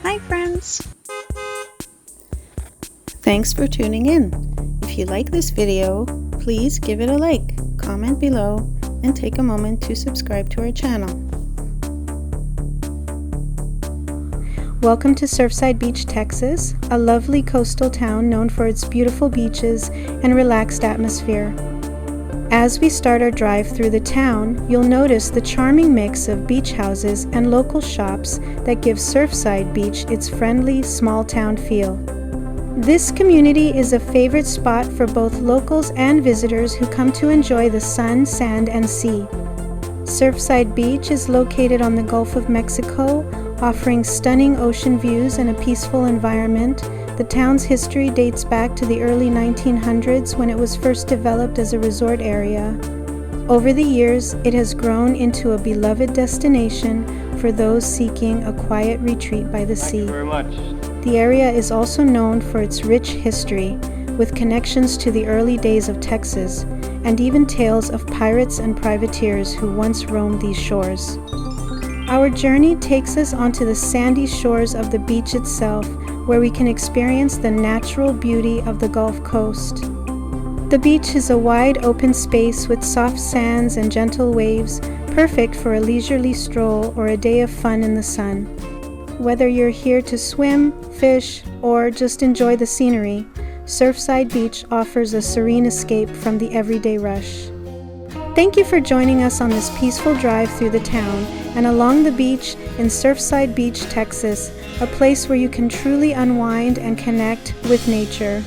Hi friends! Thanks for tuning in. If you like this video, please give it a like, comment below, and take a moment to subscribe to our channel. Welcome to Surfside Beach, Texas, a lovely coastal town known for its beautiful beaches and relaxed atmosphere. As we start our drive through the town, you'll notice the charming mix of beach houses and local shops that give Surfside Beach its friendly, small-town feel. This community is a favorite spot for both locals and visitors who come to enjoy the sun, sand, and sea. Surfside Beach is located on the Gulf of Mexico, offering stunning ocean views and a peaceful environment. The town's history dates back to the early 1900s when it was first developed as a resort area. Over the years, it has grown into a beloved destination for those seeking a quiet retreat by the sea. Thank you very much. The area is also known for its rich history, with connections to the early days of Texas, and even tales of pirates and privateers who once roamed these shores. Our journey takes us onto the sandy shores of the beach itself, where we can experience the natural beauty of the Gulf Coast. The beach is a wide open space with soft sands and gentle waves, perfect for a leisurely stroll or a day of fun in the sun. Whether you're here to swim, fish, or just enjoy the scenery, Surfside Beach offers a serene escape from the everyday rush. Thank you for joining us on this peaceful drive through the town and along the beach in Surfside Beach, Texas, a place where you can truly unwind and connect with nature.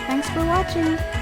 Thanks for watching!